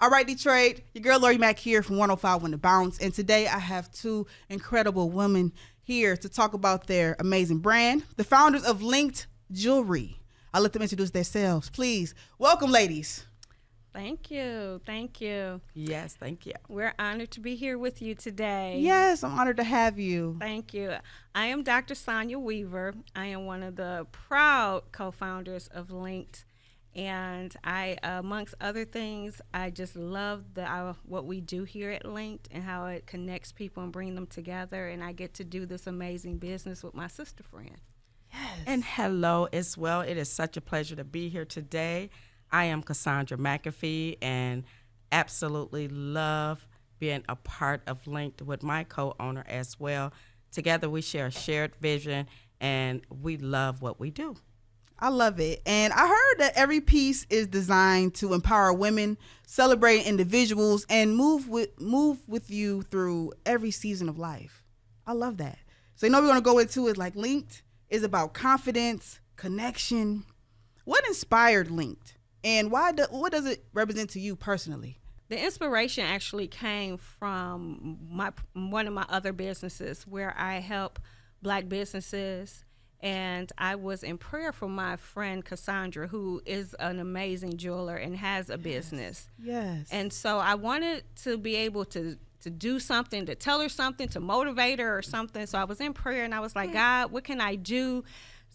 All right, Detroit, your girl Lori Mack here from 105 When the Bounce. And today I have two incredible women here to talk about their amazing brand, the founders of Lynked Jewelry. I'll let them introduce themselves. Please, welcome, ladies. Thank you. Thank you. Yes, thank you. We're honored to be here with you today. Yes, I'm honored to have you. Thank you. I am Dr. Sonya Weaver. I am one of the proud co-founders of Lynked. And I, amongst other things, I just love what we do here at Lynked and how it connects people and bring them together. And I get to do this amazing business with my sister friend. Yes. And hello as well. It is such a pleasure to be here today. I am Cassandra McAfee and absolutely love being a part of Lynked with my co-owner as well. Together we share a shared vision and we love what we do. I love it. And I heard that every piece is designed to empower women, celebrate individuals, and move with you through every season of life. I love that. So we're going to go into it like Lynked is about confidence, connection. What inspired Lynked? And what does it represent to you personally? The inspiration actually came from one of my other businesses where I help Black businesses. And I was in prayer for my friend Cassandra, who is an amazing jeweler and has a business. Yes. And so I wanted to be able to do something, to tell her something, to motivate her or something. So I was in prayer and I was like, God, what can I do?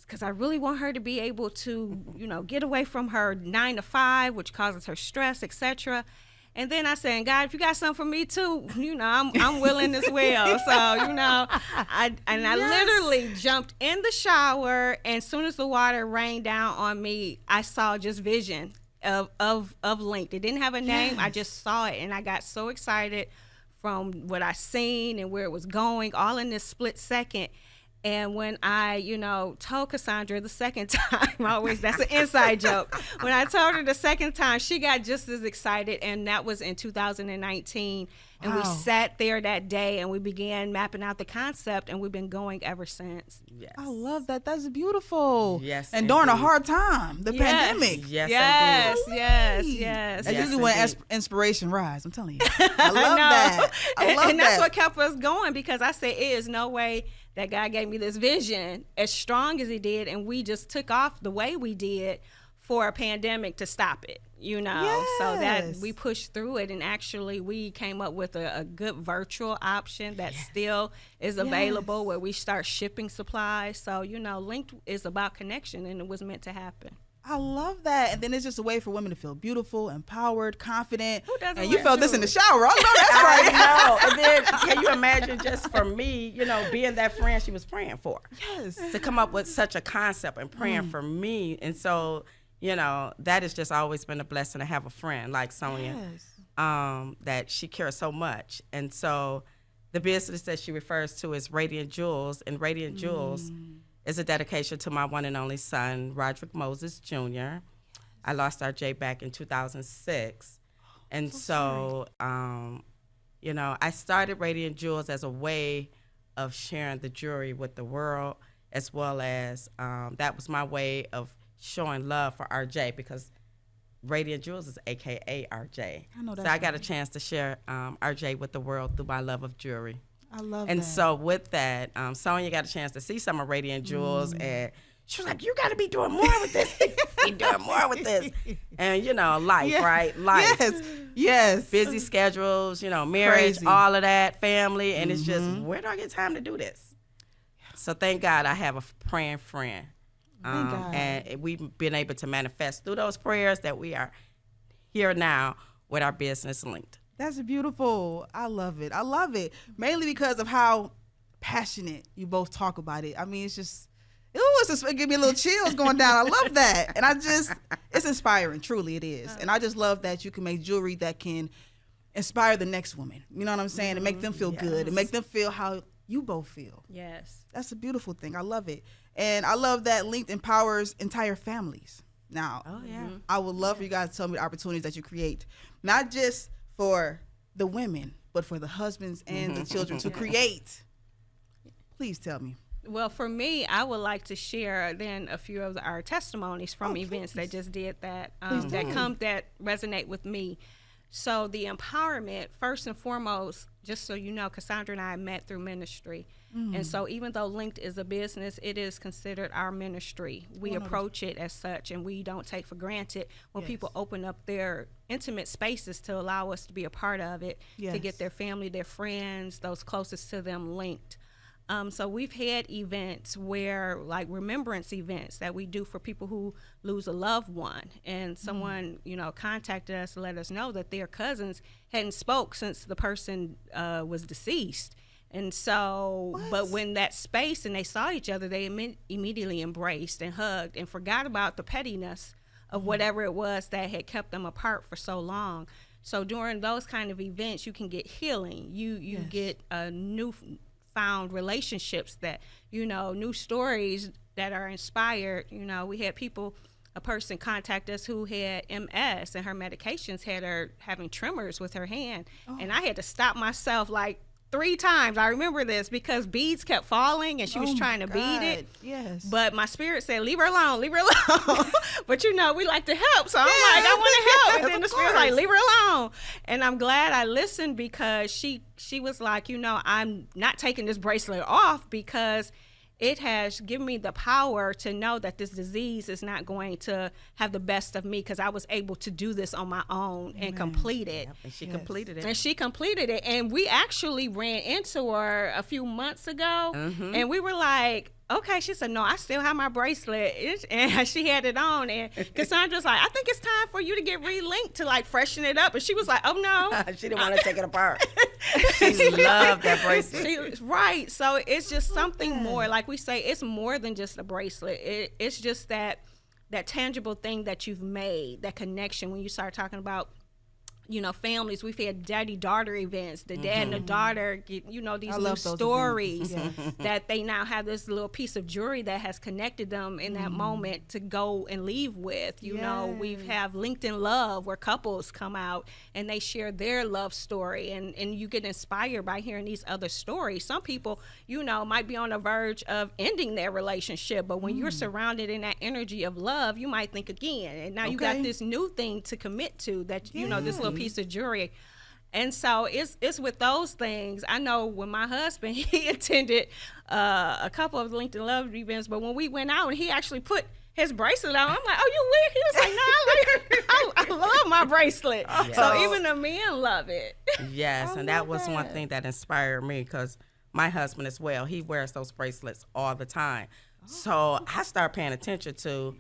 Because I really want her to be able to, get away from her 9 to 5, which causes her stress, etc. And then I said, God, if you got something for me too, I'm willing as well. So, I literally jumped in the shower, and as soon as the water rained down on me, I saw just vision of Lynked. It didn't have a name. Yes. I just saw it, and I got so excited from what I seen and where it was going, all in this split second. And when I, told Cassandra the second time, that's an inside joke. When I told her the second time, she got just as excited, and that was in 2019. And Wow. we sat there that day and we began mapping out the concept, and we've been going ever since. Yes. I love that. That's beautiful. Yes, And during a indeed. hard time, the Yes. pandemic. Yes, Yes, indeed. yes, yes. That's Yes, usually when indeed. inspiration rise. I'm telling you. I love know. that. I love and that. that's what kept us going, because I said, it is no way that God gave me this vision as strong as he did, and we just took off the way we did for a pandemic to stop it, So that Yes. we pushed through it, and actually we came up with a good virtual option that still is available, where we start shipping supplies. So, Lynked is about connection, and it was meant to happen. I love that. And then it's just a way for women to feel beautiful, empowered, confident. Who doesn't And you wear felt this in the jewelry? shower. I know that's I right. know. And then can you imagine just for me, being that friend she was praying for? Yes. To come up with such a concept and praying for me. And so, that has just always been a blessing to have a friend like Sonya, Yes. that she cares so much. And so the business that she refers to is Radiant Jewels, and Radiant Jewels is a dedication to my one and only son, Roderick Moses Jr. I lost RJ back in 2006. And so I started Radiant Jewels as a way of sharing the jewelry with the world, as well as that was my way of showing love for RJ, because Radiant Jewels is AKA RJ. I know so that's I got a right. chance to share RJ with the world through my love of jewelry. I love And that. so with that, Sonya got a chance to see some of Radiant Jewels, and she was like, you got to be doing more with this. Be doing more with this. And, life, Yeah. right? Life. Yes. Yes. Busy schedules, marriage, Crazy. all of that, family. And it's just, where do I get time to do this? So thank God I have a praying friend. Thank God. And we've been able to manifest through those prayers that we are here now with our business Lynked. That's beautiful. I love it. I love it. Mainly because of how passionate you both talk about it. I mean, it's just, it give me a little chills going down. I love that. And it's inspiring. Truly it is. And I just love that you can make jewelry that can inspire the next woman. You know what I'm saying? And make them feel good and make them feel how you both feel. Yes. That's a beautiful thing. I love it. And I love that Lynked empowers entire families. Now, Oh, yeah. I would love for you guys to tell me the opportunities that you create, not just for the women, but for the husbands and the children to create. Please tell me. Well, for me, I would like to share then a few of our testimonies from events that just did that, that resonate with me. So the empowerment, first and foremost, just so you know, Cassandra and I met through ministry. And so even though Lynked is a business, it is considered our ministry. We approach it as such, and we don't take for granted when people open up their intimate spaces to allow us to be a part of it, to get their family, their friends, those closest to them linked. So we've had events where, like remembrance events that we do for people who lose a loved one, and someone, contacted us to let us know that their cousins hadn't spoke since the person was deceased. And so, but when that space and they saw each other, they immediately embraced and hugged and forgot about the pettiness of whatever it was that had kept them apart for so long. So during those kind of events, you can get healing. You get a newfound relationships that, new stories that are inspired. We had a person contact us who had MS, and her medications had her having tremors with her hand. And I had to stop myself like 3 times. I remember this because beads kept falling and she was trying to bead it. Yes. But my spirit said, leave her alone, leave her alone. But we like to help. So I'm like, I want to help. And then the spirit's like, leave her alone. And I'm glad I listened because she was like, I'm not taking this bracelet off because it has given me the power to know that this disease is not going to have the best of me because I was able to do this on my own and complete it. Yep, and she completed it. And she completed it. And we actually ran into her a few months ago. And we were like, okay. She said, no, I still have my bracelet. And she had it on. And Cassandra's like, I think it's time for you to get relinked to like freshen it up. And she was like, oh, no. She didn't want to take it apart. She loved that bracelet. Right. So it's just something more. Like we say, it's more than just a bracelet. It's just that tangible thing that you've made, that connection. When you start talking about, families, we've had daddy-daughter events. The dad and the daughter get, these little stories that they now have this little piece of jewelry that has connected them in that moment to go and leave with. We've have Linked in Love where couples come out and they share their love story, and you get inspired by hearing these other stories. Some people, might be on the verge of ending their relationship, but when you're surrounded in that energy of love, you might think again. And now you got this new thing to commit to that, this little piece of jewelry. And so it's with those things. I know when my husband, he attended a couple of Linked in Love events, but when we went out and he actually put his bracelet on, I'm like, oh, you weird? He was like, no, I love my bracelet. So even the men love it. Yes, and that was one thing that inspired me because my husband as well, he wears those bracelets all the time. So I started paying attention to,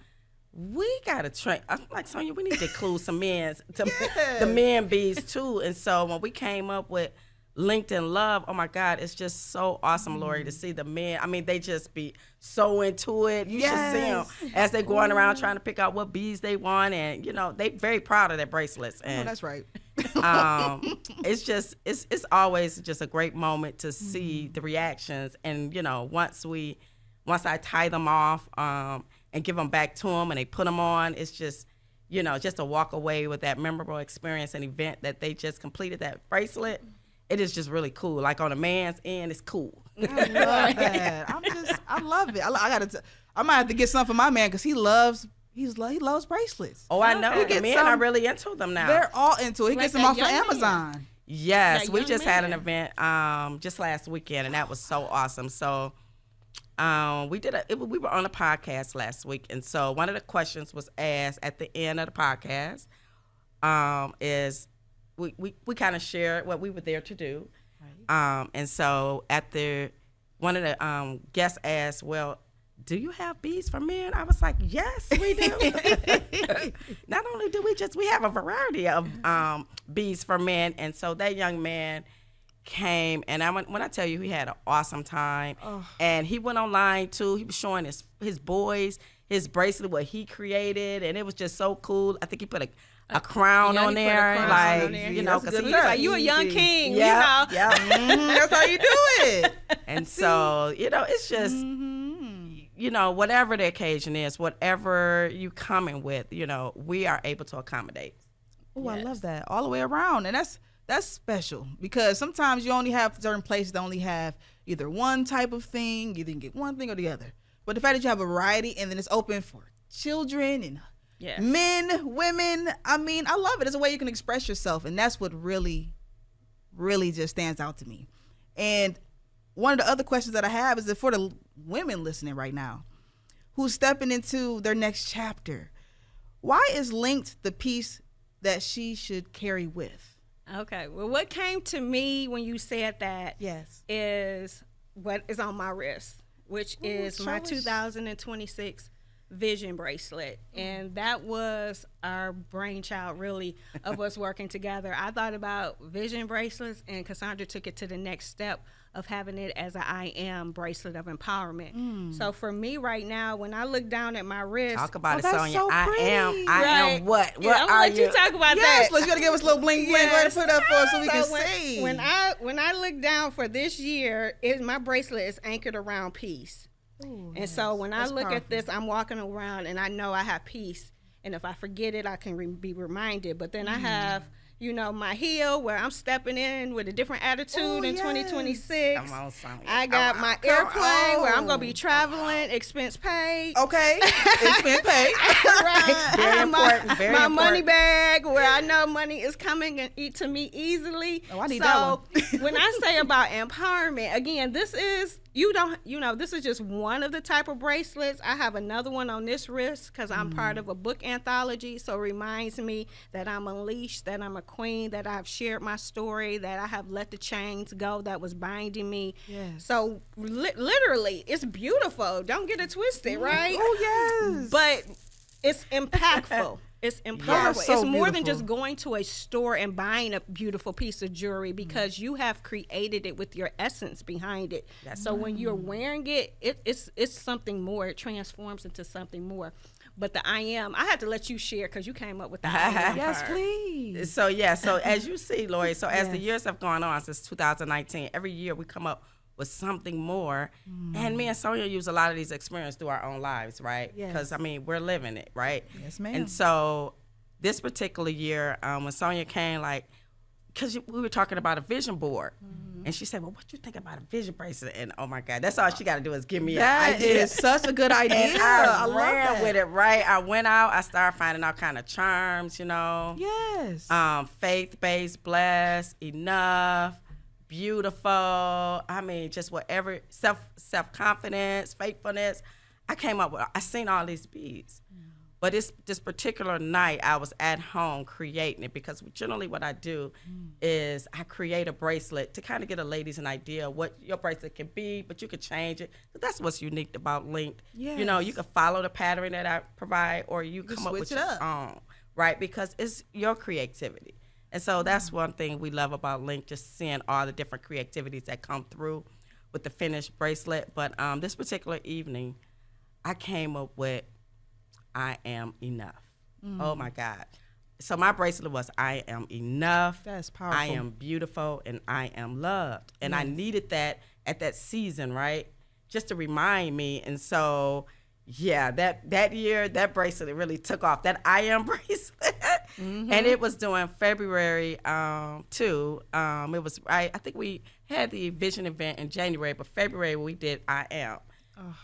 we got to train. I'm like, Sonya, we need to include some the men beads too. And so when we came up with Linked in Love, oh my God, it's just so awesome, Lori, to see the men. I mean, they just be so into it. You should see them as they're going around trying to pick out what beads they want. And, they very proud of their bracelets. And that's right. It's always just a great moment to see the reactions. And, once I tie them off, and give them back to them and they put them on, it's just, just to walk away with that memorable experience and event that they just completed that bracelet. It is just really cool. Like on a man's end, it's cool. I love that. I love it. I might have to get some for my man because he loves bracelets. Oh, I know. The men are really into them now. They're all into it. He gets them off of Amazon. Yes, we just had an event just last weekend, and that was so awesome. So we were on a podcast last week, and so one of the questions was asked at the end of the podcast is we kind of shared what we were there to do, and so one of the guests asked, well, do you have beads for men? I was like, yes, we do. Not only do we have a variety of beads for men, and so that young man came, and when I tell you, he had an awesome time. And he went online too. He was showing his boys his bracelet, what he created, and it was just so cool. I think he put a crown on there, because he's like, you a young king, Yeah. That's how you do it. And so, it's just, whatever the occasion is, whatever you coming with, we are able to accommodate. Oh, yes. I love that all the way around, and that's special because sometimes you only have certain places that only have either one type of thing, you can get one thing or the other. But the fact that you have a variety and then it's open for children and Yes. Men, women. I mean, I love it. It's a way you can express yourself, and that's what really, really just stands out to me. And one of the other questions that I have is that for the women listening right now, who's stepping into their next chapter, why is Linked the piece that she should carry with? Okay. Well, what came to me when you said that Yes. is what is on my wrist, which is my 2026 vision bracelet. And that was our brainchild, really, of us working together. I thought about vision bracelets, and Cassandra took it to the next step of having it as an I am bracelet of empowerment. So for me right now, when I look down at my wrist, Talk about it, that's Sonya. so I pretty. am what? Yeah, What I'm are gonna let you talk about Yes, that. let's gotta give us a little bling bling. Go ahead and put it up for us so we can see. When I look down for this year, my bracelet is anchored around peace. Ooh, And so when I that's look powerful. at this, I'm walking around and I know I have peace. And if I forget it, I can be reminded. But then I have, my heel where I'm stepping in with a different attitude Ooh, in yes. 2026. Come on, Sonya. I got my come airplane where I'm on. going to be traveling, expense paid. Okay, it's been paid. Right. Very I have important, very my money important. bag where I know money is coming and to me easily. Oh, I need that one. When I say about empowerment, again, this is this is just one of the type of bracelets. I have another one on this wrist because I'm part of a book anthology. So it reminds me that I'm unleashed, that I'm a queen, that I've shared my story, that I have let the chains go that was binding me. Yes. So literally, it's beautiful. Don't get it twisted, right? Oh yes. But it's impactful. It's empowering. so It's more than beautiful. just going to a store and buying a beautiful piece of jewelry because you have created it with your essence behind it. That's So when you're wearing it, it's something more. It transforms into something more. But I had to let you share because you came up with the I am Yes, part. please. So as you see, Lori, so as the Yes. years have gone on since 2019, every year we come up with something more. And me and Sonya use a lot of these experiences through our own lives, right? Yes. Because, we're living it, right? Yes, ma'am. And so this particular year, when Sonya came, because we were talking about a vision board. And she said, well, what you think about a vision bracelet? And oh my God, that's all she got to do is give me an That idea. is such a good idea. And I love ran that. with it, right? I went out, I started finding all kind of charms, Yes. faith-based, blessed, enough, beautiful. Just whatever, self-confidence, faithfulness. I seen all these beads. But this particular night, I was at home creating it because generally what I do is I create a bracelet to kind of get a ladies an idea of what your bracelet can be, but you can change it. But that's what's unique about Linked. Yes. You can follow the pattern that I provide, or you can come up with switch it your up. own, right? Because it's your creativity. And so that's one thing we love about Linked, just seeing all the different creativities that come through with the finished bracelet. But this particular evening, I came up with I am enough. Oh my God. So my bracelet was I am enough. That's powerful. I am beautiful and I am loved. And I needed that at that season, right? Just to remind me. And so, yeah, that year, that bracelet really took off. That I am bracelet. And it was doing February too. It was, I think we had the vision event in January, but February we did I am.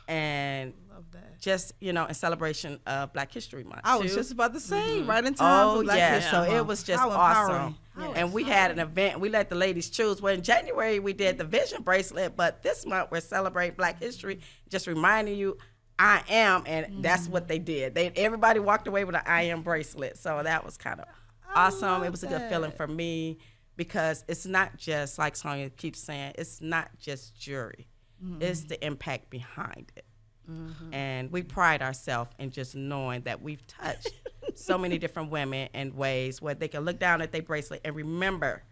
And love that. just, in celebration of Black History Month. I was too. just about to say, right in time Oh, for Black yeah. History So Month. it was just How awesome. empowering. And we had an event. We let the ladies choose. Well, in January, we did the vision bracelet, but this month we're celebrating Black History, just reminding you, I am, and that's what they did. Everybody walked away with an I am bracelet. So that was kind of awesome. love It was a good that. feeling for me because it's not just, like Sonya keeps saying, it's not just jewelry. It's the impact behind it. And we pride ourselves in just knowing that we've touched so many different women in ways where they can look down at their bracelet and remember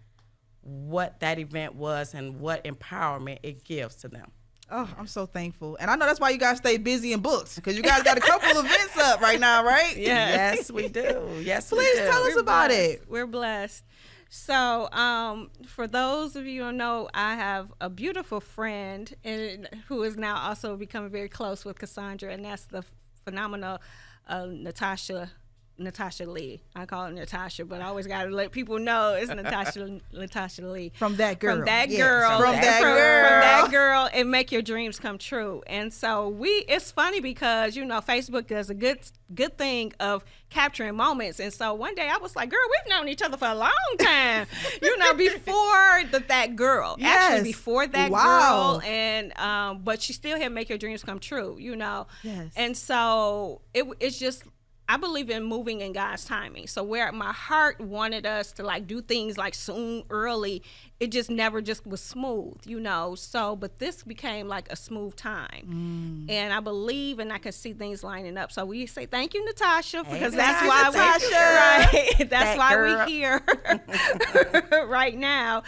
what that event was and what empowerment it gives to them. Oh, I'm so thankful. And I know that's why you guys stay busy in books, because you guys got a couple events up right now, right? Yes, we do. Yes, Please we do. tell us about it. We're blessed. So, for those of you who know, I have a beautiful friend who is now also becoming very close with Cassandra, and that's the phenomenal Natasha Natasha Lee. I call her Natasha, but I always got to let people know it's Natasha Lee. From that girl. From that Yes. girl. From that girl. And make your dreams come true. And so it's funny because, Facebook does a good thing of capturing moments. And so one day I was like, girl, we've known each other for a long time. Before that girl. Yes. Actually, before that Wow. girl. And but she still had make your dreams come true, Yes. And so it's just, I believe in moving in God's timing. So where my heart wanted us to do things soon, early, it just never just was smooth, So, but this became a smooth time. And I believe, and I can see things lining up. So we say thank you, Natasha, because that's why right. That's why we're here right now.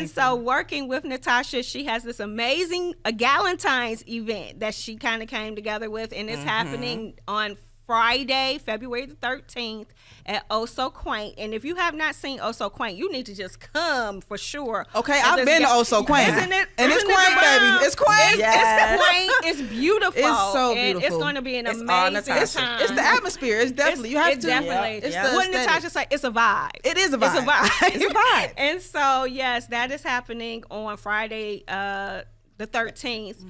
So working with Natasha, she has this amazing Galentine's event that she kind of came together with, and it's happening on Friday, February the 13th at So Quaint. And if you have not seen So Quaint, you need to just come for sure. Okay, I've been to So Quaint. Isn't it? And it's quaint, baby. It's quaint. It's quaint. It's beautiful. It's so and beautiful. it's going to be an It's amazing time. It's the atmosphere. It's definitely, you have to. Definitely. It's Yeah. the What aesthetic. Natasha say? It's a vibe. It is a vibe. It's a vibe. It's a vibe. And so, yes, that is happening on Friday, the 13th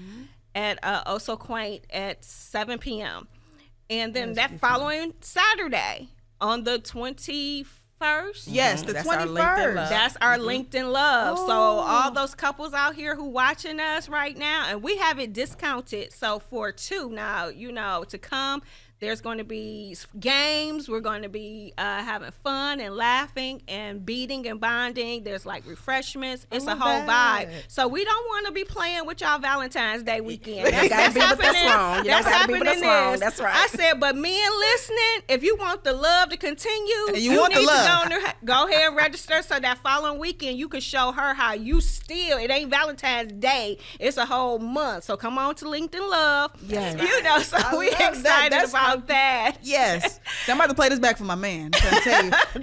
at So Quaint at 7 p.m. And then that following Saturday on the 21st. Yes, the That's our 21st. LinkedIn love. That's our LinkedIn love. So Oh. all those couples out here who watching us right now, and we have it discounted. So for two now, to come, there's going to be games. We're going to be having fun and laughing and beating and bonding. There's refreshments. It's a love whole that. vibe. So we don't want to be playing with y'all Valentine's Day weekend. You gotta be with us happening. wrong. You That's don't gotta be with happening. us wrong. That's right. I said, but men listening, if you want the love to continue, And you want the need love. to go ahead and register so that following weekend you can show her how you still, it ain't Valentine's Day, it's a whole month. So come on to LinkedIn Love. Yes. So I we love that. excited That's about that. Yes. So I'm about to play this back for my man. I'm trying to tell you. You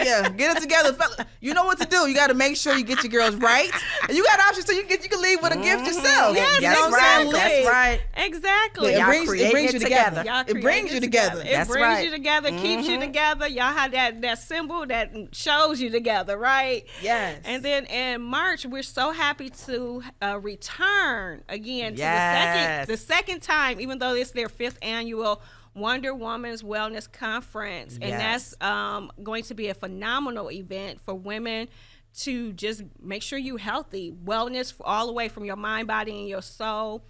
gotta get it together, fella. You know what to do. You gotta make sure you get your girls right. And you got options so you can leave with a gift yourself. Yes, You know what I'm saying? That's right. Exactly. It Y'all brings creating you it together. together. Y'all It create brings you together. It That's brings right. you together, keeps you together. Y'all have that symbol that shows you together, right? Yes. And then in March, we're so happy to return again to Yes. the second time, even though it's their 5th annual Wonder Woman's Wellness Conference. And Yes. that's going to be a phenomenal event for women to just make sure you're healthy, wellness all the way from your mind, body, and your soul.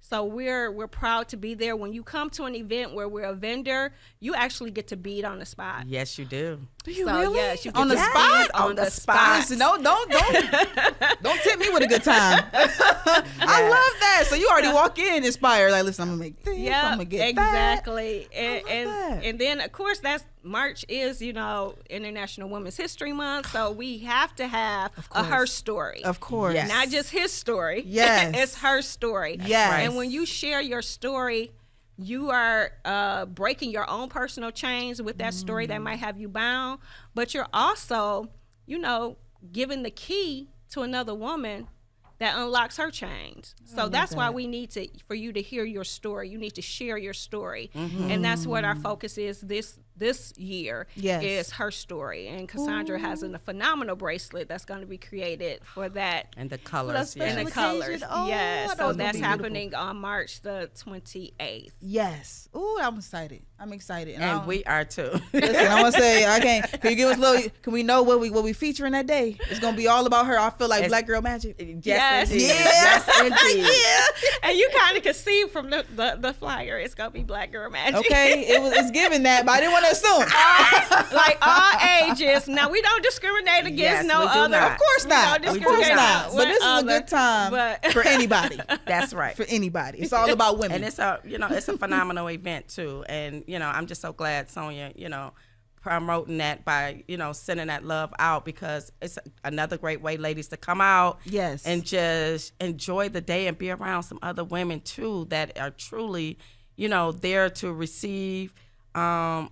So we're proud to be there. When you come to an event where we're a vendor, you actually get to beat on the spot. Yes, you do. Do you So, really? yes, you get On the to spot? beat on the spot. Listen, don't tip me with a good time. I love that. So you already walk in inspired. Like, listen, I'm gonna make this. I'm Yeah, gonna get exactly. love that. And then of course that's March is International Women's History Month, so we have to have a her story. Of course. Yes. Not just his story. Yes. It's her story. Yes. right. And when you share your story, you are breaking your own personal chains with that story that might have you bound, but you're also, giving the key to another woman that unlocks her chains. So that's why we need for you to hear your story. You need to share your story. And that's what our focus is this year. Yes. Is her story. And Cassandra has a phenomenal bracelet that's going to be created for that. And the colors. special And the Yes. occasion. colors. Oh, Yes. that So was gonna that's be beautiful. happening on March the 28th. Yes. Ooh, I'm excited. I'm excited. I And don't- we are too. Listen, I want to say, can you give us a little? Can we know what we featuring that day? It's gonna be all about her. I feel like It's- Black Girl Magic. Yes. indeed. Yeah. Yes, indeed. And you kind of can see from the flyer, it's going to be Black Girl Magic. Okay, it's giving that, but I didn't want to assume. Like all ages. Now we don't discriminate against Yes, no we do other. not. Of course we not. don't Of course discriminate not. one But this is a other, good time but- for anybody. That's right. For anybody. It's all about women. And it's a phenomenal event too. And I'm just so glad Sonya, promoting that by, sending that love out, because it's another great way, ladies, to come out Yes. and just enjoy the day and be around some other women too that are truly, there to receive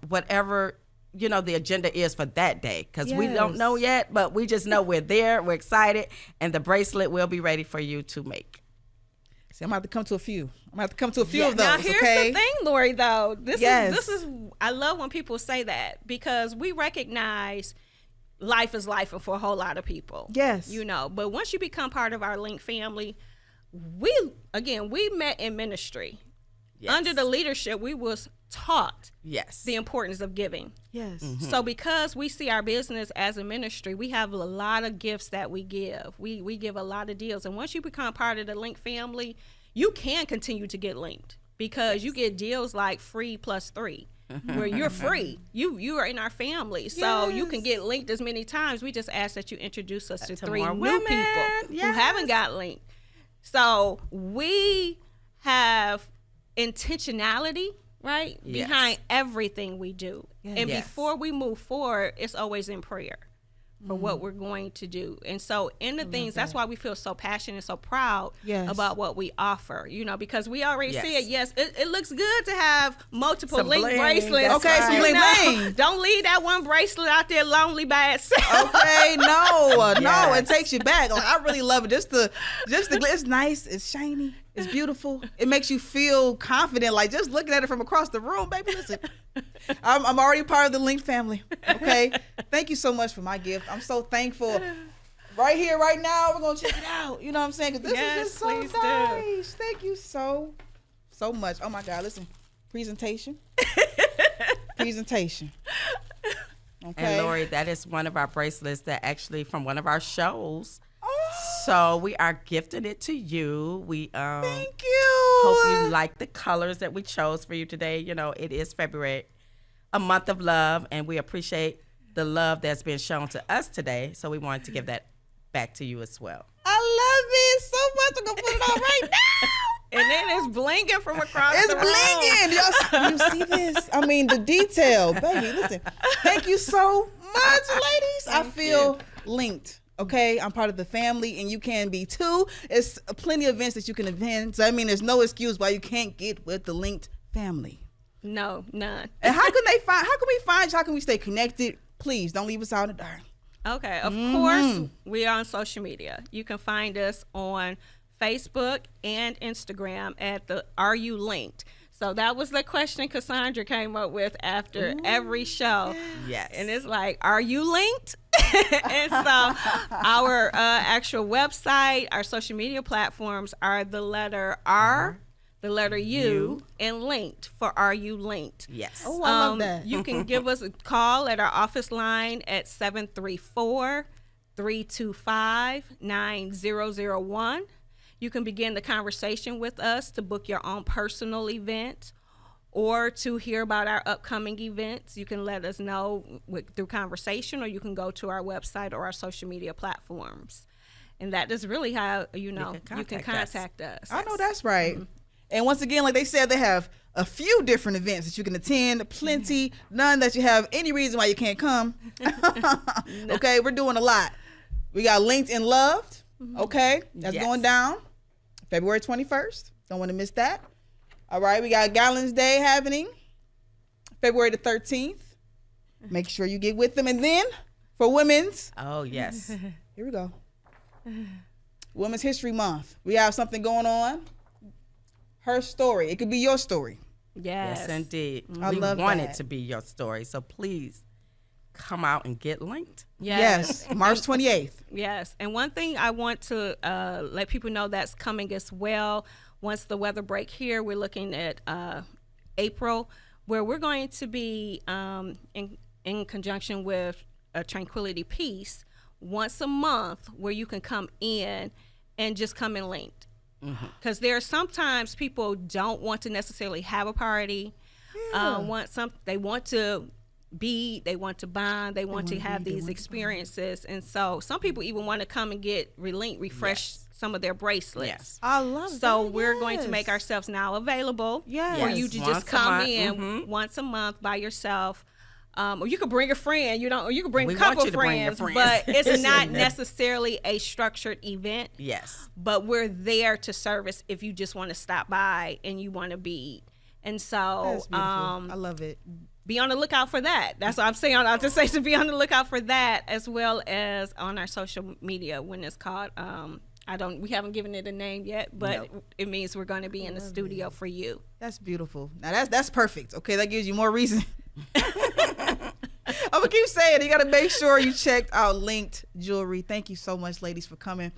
whatever the agenda is for that day, because we don't Yes. know yet, but we just know we're there, we're excited, and the bracelet will be ready for you to make. See, I'm about to come to a few. I'm about to come to a few of those. Now here's okay? the thing, Lori. Though this Yes. is I love when people say that, because we recognize life is life for a whole lot of people. Yes. You know, but once you become part of our Lynked family, we met in ministry. Yes. Under the leadership, we was taught Yes. the importance of giving. Yes. So because we see our business as a ministry, we have a lot of gifts that we give. We give a lot of deals. And once you become part of the Lynked family, you can continue to get linked, because you get deals like free plus 3, where you're free. You are in our family. So you can get linked as many times. We just ask that you introduce us to 3 more new women. people Yes. who haven't got linked. So we have intentionality, right, Yes. behind everything we do. Yes. And Yes. before we move forward, it's always in prayer for what we're going to do. And so in the things, that's why we feel so passionate and so proud Yes. about what we offer, because we already Yes. see it. Yes, it looks good to have multiple Some link bling, bracelets. that's Okay, some You bling know, bling. Don't leave that one bracelet out there lonely by itself. Okay, no, it Yes. takes you back. Like, I really love it. Just the it's nice, it's shiny, it's beautiful. It makes you feel confident. Like just looking at it from across the room, baby. Listen, I'm already part of the Lynked family. Okay, thank you so much for my gift. I'm so thankful. Right here, right now, we're gonna check it out. You know what I'm saying? 'Cause this Yes, is just so please do. nice. Thank you so much. Oh my God, listen, presentation. Okay. And Lori, that is one of our bracelets that actually from one of our shows. Oh, So we are gifting it to you. We thank you. hope you like the colors that we chose for you today. It is February, a month of love, and we appreciate the love that's been shown to us today. So we wanted to give that back to you as well. I love it so much. I'm gonna put it on right now. And then it's blinging from across It's the room. blinging. You see this? I mean, the detail, baby. Listen, thank you so much, ladies. I feel linked. Okay, I'm part of the family, and you can be too. It's plenty of events that you can attend. So I mean, there's no excuse why you can't get with the Linked family. No, none. And how can we find you? How can we stay connected? Please don't leave us out in the dark. Okay, of course, we are on social media. You can find us on Facebook and Instagram at the Are You Linked? So that was the question Cassandra came up with after every show. Yes. And it's like, are you linked? And so our actual website, our social media platforms are the letter R, the letter U, and linked for Are You Linked? Yes. Oh, I love that. You can give us a call at our office line at 734-325-9001. You can begin the conversation with us to book your own personal event or to hear about our upcoming events. You can let us know through conversation, or you can go to our website or our social media platforms. And that is really how, you can contact us. I know that's right. And once again, like they said, they have a few different events that you can attend, plenty, none that you have any reason why you can't come. Okay, we're doing a lot. We got Linked and Loved. Okay, that's going down February 21st. Don't want to miss that. All right, we got Galentine Day happening February the 13th. Make sure you get with them. And then for Women's, Oh, yes. here we go. Women's History Month. We have something going on. Her story. It could be your story. Yes. Yes, indeed. I We love want that. it to be your story. So please come out and get linked. Yes, March 28th. Yes, and one thing I want to let people know that's coming as well. Once the weather break here, we're looking at April, where we're going to be in conjunction with Tranquility Peace once a month, where you can come in and just come in linked. Because there are sometimes people don't want to necessarily have a party. They want to they want to bond, they want to have these experiences, and so some people even want to come and get refresh some of their bracelets. Yes. I love that. So we're going to make ourselves now available for Yes. you to Once just a come month. in once a month by yourself. Or you could bring a friend, or you could bring We a want couple you to bring your friends, friends. but it's not necessarily a structured event. Yes. But we're there to service if you just want to stop by and you want to be. And so That's beautiful. I love it. be on the lookout for that. That's what I'm saying. I'll just say to be on the lookout for that, as well as on our social media when it's called We haven't given it a name yet, but it means we're going to be in the studio for you. That's beautiful. Now that's perfect. Okay, that gives you more reason. I'm gonna keep saying you gotta make sure you check out Lynked Jewelry. Thank you so much, ladies, for coming.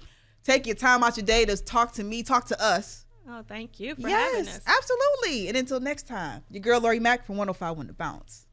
Take your time out your day to talk to me, talk to us. Oh, thank you for having us. Absolutely. And until next time, your girl Lori Mack from 105 When to Bounce.